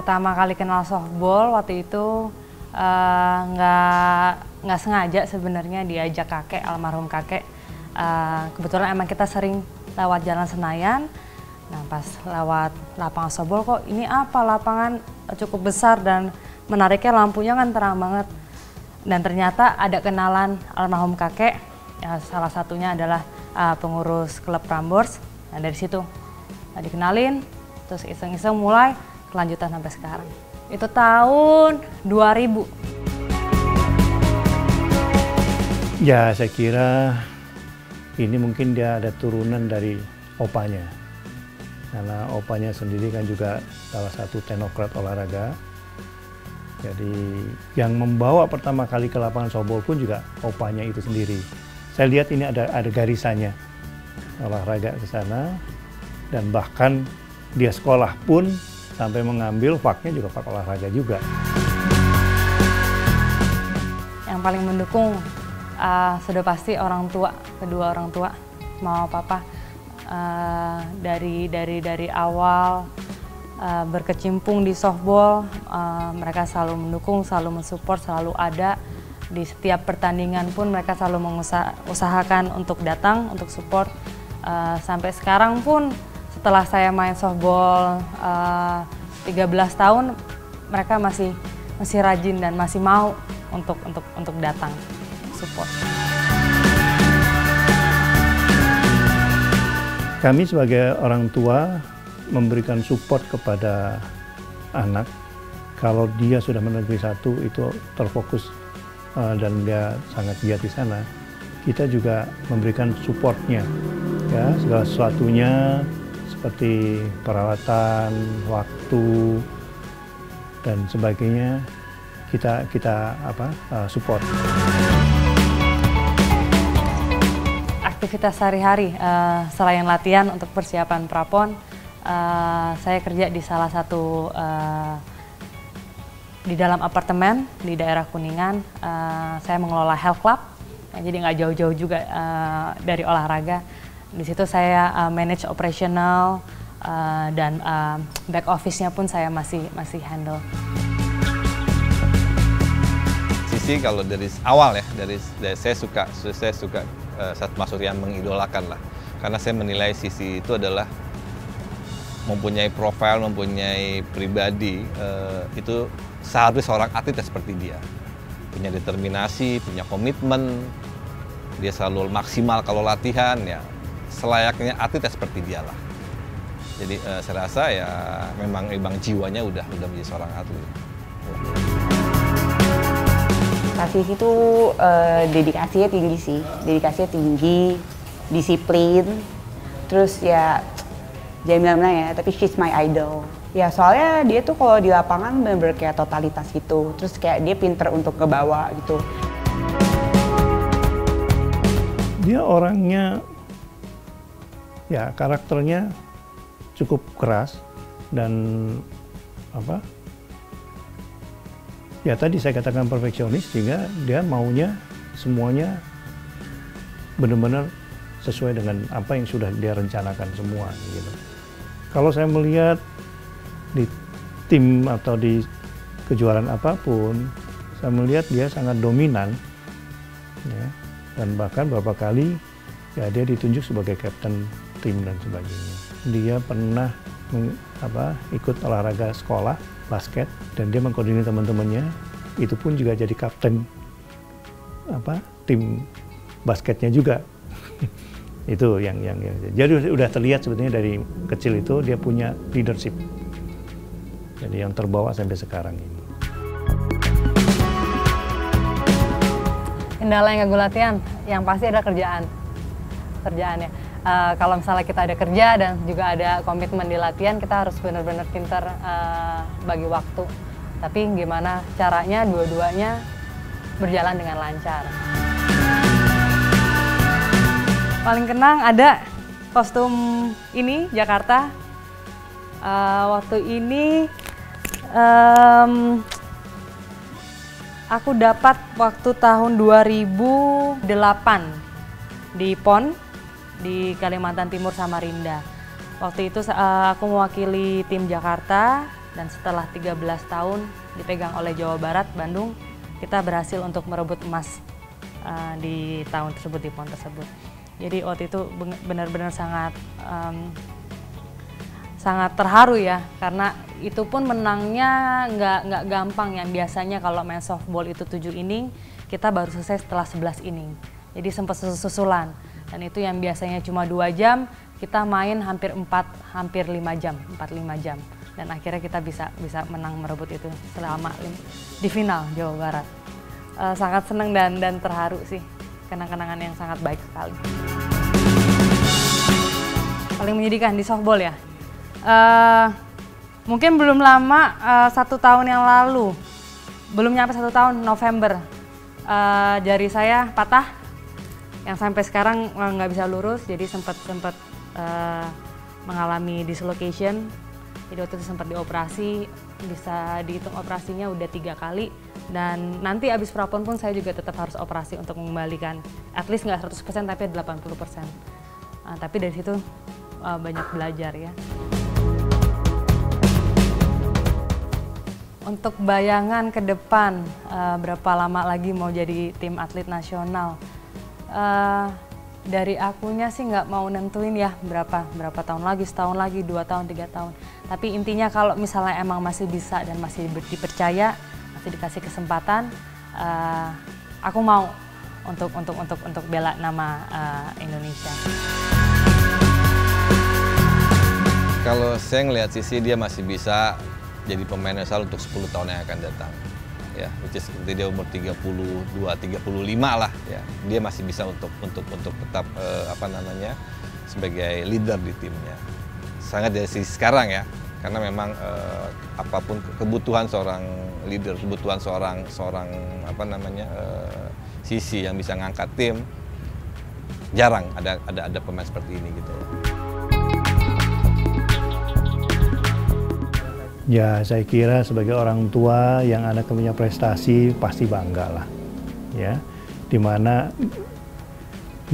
pertama kali kenal softball waktu itu nggak sengaja sebenarnya diajak kakek, almarhum kakek. Kebetulan emang kita sering lewat Jalan Senayan. Nah pas lewat lapangan softball, kok ini apa, lapangan cukup besar dan menariknya lampunya kan terang banget. Dan ternyata ada kenalan almarhum kakek, ya, salah satunya adalah pengurus klub Prambors. Nah dari situ dikenalin, terus iseng-iseng mulai kelanjutan sampai sekarang. Itu tahun 2000. Ya saya kira ini mungkin dia ada turunan dari opanya. Karena opanya sendiri kan juga salah satu teknokrat olahraga. Jadi yang membawa pertama kali ke lapangan softball pun juga opanya itu sendiri. Saya lihat ini ada garisannya, olahraga ke sana, dan bahkan dia sekolah pun sampai mengambil faknya juga fak olahraga juga. Yang paling mendukung sudah pasti orang tua, kedua orang tua, mama papa. Dari awal berkecimpung di softball, mereka selalu mendukung, selalu mensupport, selalu ada. Di setiap pertandingan pun mereka selalu mengusahakan untuk datang, untuk support. Sampai sekarang pun setelah saya main softball 13 tahun, mereka masih rajin dan masih mau untuk datang support. Kami sebagai orang tua memberikan support kepada anak. Kalau dia sudah meneguri satu itu terfokus dan dia sangat giat di sana, kita juga memberikan supportnya, ya, segala sesuatunya seperti peralatan, waktu dan sebagainya kita support. Aktivitas sehari-hari selain latihan untuk persiapan prapon, saya kerja di salah satu di dalam apartemen di daerah Kuningan. Saya mengelola health club, jadi nggak jauh-jauh juga dari olahraga. Di situ saya manage operational dan back office-nya pun saya masih handle. Sisi kalau dari awal ya, dari saya suka Mas Suryan mengidolakan lah, karena saya menilai Sisi itu adalah mempunyai profil, mempunyai pribadi, itu seharusnya seorang atlet seperti dia. Punya determinasi, punya komitmen, dia selalu maksimal kalau latihan, ya selayaknya atlet seperti dia lah. Jadi saya rasa ya memang jiwanya udah menjadi seorang atlet. Kasih itu dedikasinya tinggi sih, disiplin, terus ya jangan bilang-bilang ya, tapi she's my idol. Ya soalnya dia tuh kalau di lapangan bener-bener kayak totalitas gitu, terus kayak dia pinter untuk ngebawa gitu. Dia orangnya, ya karakternya cukup keras dan ya tadi saya katakan perfeksionis, sehingga dia maunya semuanya benar-benar sesuai dengan apa yang sudah dia rencanakan semua gitu. Kalau saya melihat di tim atau di kejuaraan apapun, saya melihat dia sangat dominan, ya, dan bahkan beberapa kali ya dia ditunjuk sebagai kapten tim dan sebagainya. Dia pernah ikut olahraga sekolah basket dan dia mengkoordinir teman-temannya, itu pun juga jadi kapten tim basketnya juga. Itu yang jadi udah terlihat sebetulnya dari kecil itu dia punya leadership. Jadi yang terbawa sampai sekarang ini. Kendala yang gak latihan, yang pasti adalah kerjaannya. Kalau misalnya kita ada kerja dan juga ada komitmen di latihan, kita harus benar-benar pintar bagi waktu. Tapi gimana caranya dua-duanya berjalan dengan lancar. Paling kenang ada kostum ini Jakarta. Waktu ini aku dapat waktu tahun 2008 di PON di Kalimantan Timur, Samarinda. Waktu itu aku mewakili tim Jakarta Dan setelah 13 tahun dipegang oleh Jawa Barat, Bandung, kita berhasil untuk merebut emas di tahun tersebut, di PON tersebut. Jadi waktu itu benar-benar sangat terharu ya, karena itu pun menangnya nggak gampang. Yang biasanya kalau main softball itu 7 inning, kita baru selesai setelah 11 inning. Jadi sempat susulan. Dan itu yang biasanya cuma 2 jam, kita main hampir 5 jam, 4-5 jam. Dan akhirnya kita bisa menang merebut itu selama di final Jawa Barat. Sangat senang dan terharu sih, kenang-kenangan yang sangat baik sekali. Paling menyedihkan di softball ya, mungkin belum lama, 1 tahun yang lalu, belum nyampe 1 tahun, November, jari saya patah, yang sampai sekarang nggak bisa lurus, jadi sempat mengalami dislocation. Jadi waktu itu sempat dioperasi, bisa dihitung operasinya udah 3 kali. Dan nanti abis prapon pun saya juga tetap harus operasi untuk mengembalikan, at least nggak 100% tapi 80%. Tapi dari situ banyak belajar ya. Untuk bayangan ke depan, berapa lama lagi mau jadi tim atlet nasional. Dari akunya sih nggak mau nentuin ya berapa tahun lagi, setahun lagi, 2 tahun, 3 tahun. Tapi intinya kalau misalnya emang masih bisa dan masih dipercaya, masih dikasih kesempatan, aku mau untuk bela nama Indonesia. Kalau saya ngelihat Sisi, dia masih bisa jadi pemain nasional untuk 10 tahun yang akan datang. Ya, which is seperti dia umur 32, 35 lah ya. Dia masih bisa untuk tetap sebagai leader di timnya. Sangat dari sisi sekarang ya. Karena memang apapun kebutuhan seorang leader, kebutuhan seorang Sisi yang bisa ngangkat tim, jarang ada pemain seperti ini gitu. Ya, saya kira sebagai orang tua yang anaknya punya prestasi pasti bangga lah, ya. Dimana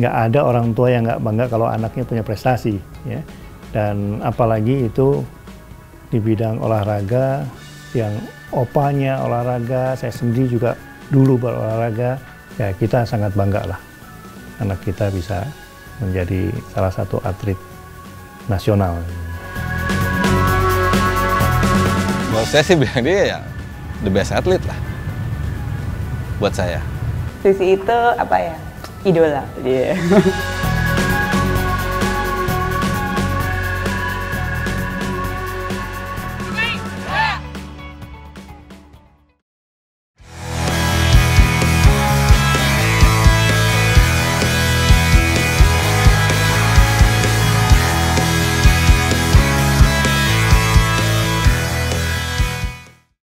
nggak ada orang tua yang nggak bangga kalau anaknya punya prestasi, ya. Dan apalagi itu di bidang olahraga yang opanya olahraga, saya sendiri juga dulu berolahraga, ya kita sangat bangga lah. Anak kita bisa menjadi salah satu atlet nasional. Kalau saya sih bilang dia ya the best athlete lah buat saya. Sisi itu apa ya? Idola dia.